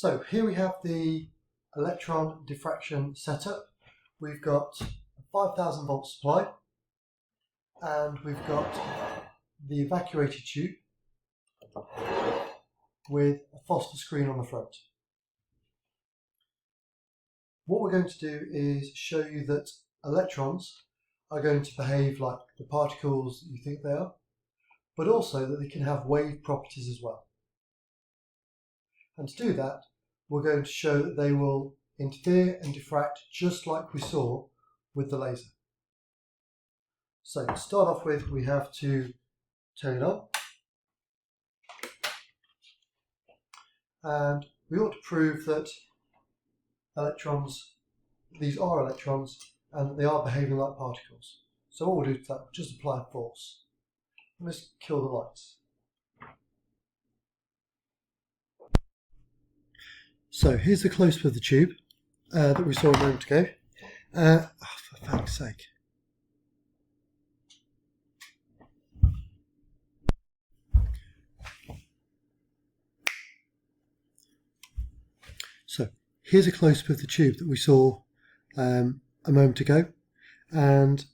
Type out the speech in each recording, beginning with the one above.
So here we have the electron diffraction setup. We've got a 5,000 volt supply and we've got the evacuator tube with a Foster screen on the front. What we're going to do is show you that electrons are going to behave like the particles that you think they are, but also that they can have wave properties as well. And to do that, we're going to show that they will interfere and diffract just like we saw with the laser. So to start off with, we have to turn it on. And we ought to prove that electrons, these are electrons, and that they are behaving like particles. So what we'll do to that, we'll just apply a force. Let's kill the lights. So here's the close-up of the tube that we saw a moment ago. For fuck's sake. So here's a close-up of the tube that we saw a moment ago, and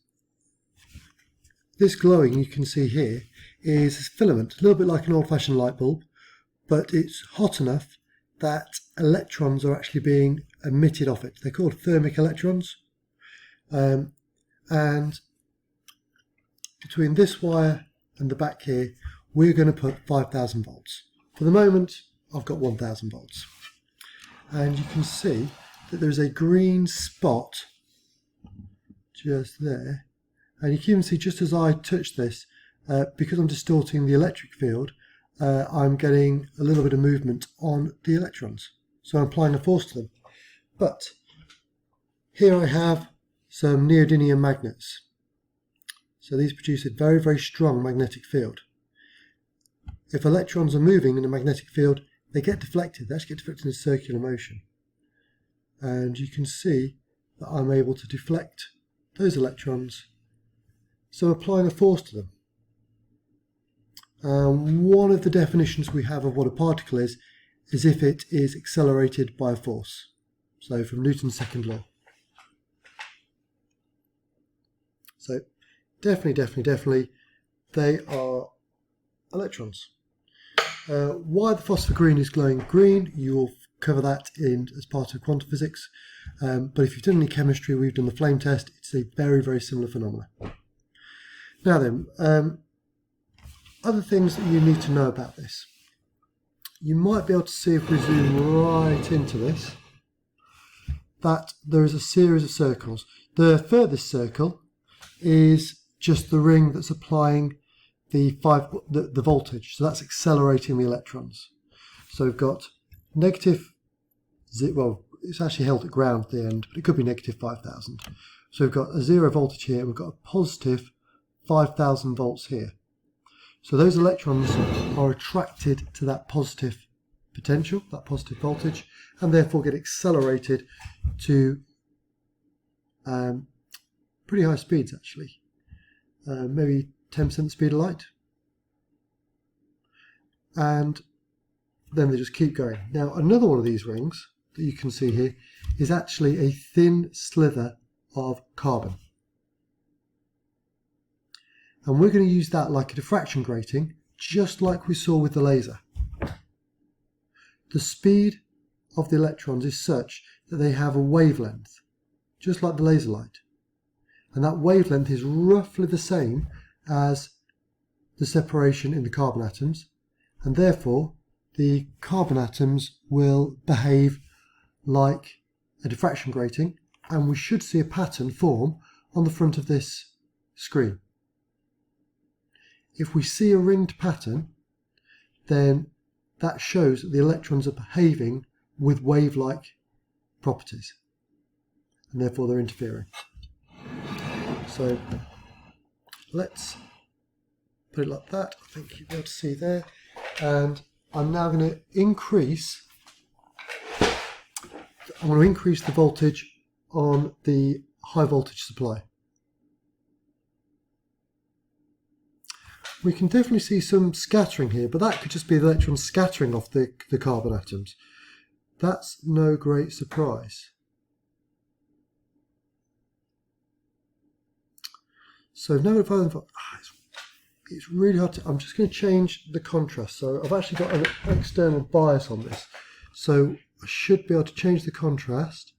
this glowing you can see here is a filament, a little bit like an old-fashioned light bulb, but it's hot enough that electrons are actually being emitted off it. They're called thermic electrons, and between this wire and the back here we're going to put 5,000 volts. For the moment I've got 1,000 volts, and you can see that there's a green spot just there, and you can even see just as I touch this, because I'm distorting the electric field, I'm getting a little bit of movement on the electrons, so I'm applying a force to them. But here I have some neodymium magnets, so these produce a very, very strong magnetic field. If electrons are moving in a magnetic field, they get deflected. They actually get deflected in a circular motion, and you can see that I'm able to deflect those electrons, so applying a force to them. One of the definitions we have of what a particle is if it is accelerated by a force. So from Newton's second law. So definitely they are electrons. Why the phosphor green is glowing green, you will cover that as part of quantum physics. But if you've done any chemistry, we've done the flame test, it's a very, very similar phenomenon. Now then, other things that you need to know about this. You might be able to see, if we zoom right into this, that there is a series of circles. The furthest circle is just the ring that's applying the voltage, so that's accelerating the electrons. So we've got negative, well, it's actually held at ground at the end, but it could be negative 5,000. So we've got a 0 voltage here, we've got a positive 5,000 volts here. So those electrons are attracted to that positive potential, that positive voltage, and therefore get accelerated to pretty high speeds actually, maybe 10% the speed of light. And then they just keep going. Now another one of these rings that you can see here is actually a thin slither of carbon. And we're going to use that like a diffraction grating, just like we saw with the laser. The speed of the electrons is such that they have a wavelength, just like the laser light. And that wavelength is roughly the same as the separation in the carbon atoms, and therefore the carbon atoms will behave like a diffraction grating, and we should see a pattern form on the front of this screen. If we see a ringed pattern, then that shows that the electrons are behaving with wave-like properties, and therefore they're interfering. So let's put it like that. I think you'll be able to see there. And I'm now going to increase the voltage on the high voltage supply. We can definitely see some scattering here, but that could just be the electrons scattering off the carbon atoms. that's no great surprise. So now if it's really hard to, I'm just going to change the contrast. So I've actually got an external bias on this. So I should be able to change the contrast,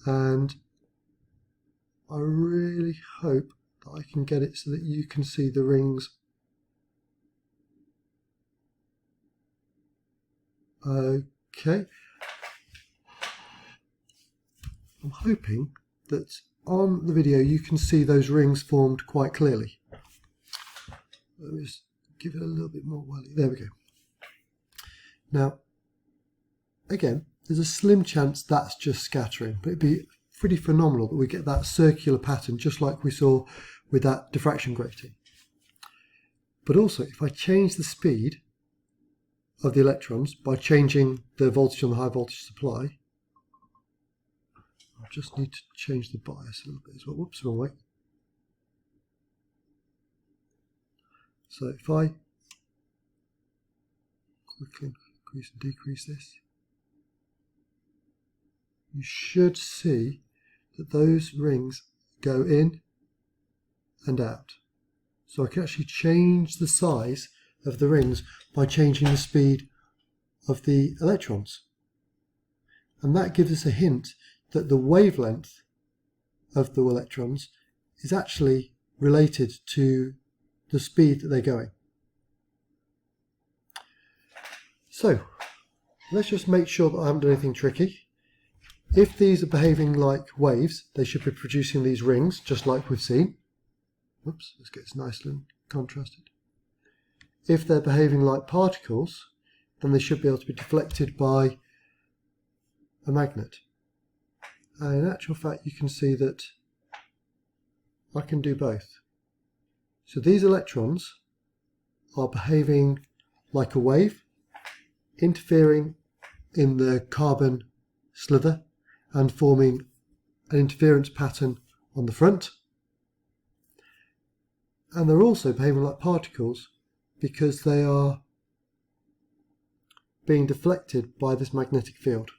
and I really hope that I can get it so that you can see the rings. Okay. I'm hoping that on the video you can see those rings formed quite clearly. Let me just give it a little bit more whirly. There we go. Now, again, there's a slim chance that's just scattering, but it'd be pretty phenomenal that we get that circular pattern just like we saw with that diffraction grating. But also, if I change the speed of the electrons by changing the voltage on the high voltage supply, I just need to change the bias a little bit as well. Whoops, wrong way. So if I quickly increase and decrease this, you should see that those rings go in and out. So I can actually change the size of the rings by changing the speed of the electrons. And that gives us a hint that the wavelength of the electrons is actually related to the speed that they're going. So let's just make sure that I haven't done anything tricky. If these are behaving like waves, they should be producing these rings just like we've seen. Oops, let's get this nicely contrasted. If they're behaving like particles, then they should be able to be deflected by a magnet. And in actual fact, you can see that I can do both. So these electrons are behaving like a wave, interfering in the carbon slither and forming an interference pattern on the front. And they're also behaving like particles because they are being deflected by this magnetic field.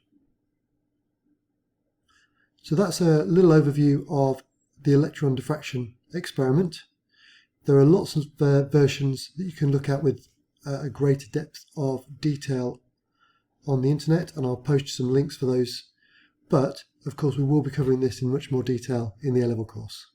So that's a little overview of the electron diffraction experiment. There are lots of versions that you can look at with a greater depth of detail on the internet, and I'll post some links for those. But of course we will be covering this in much more detail in the A-level course.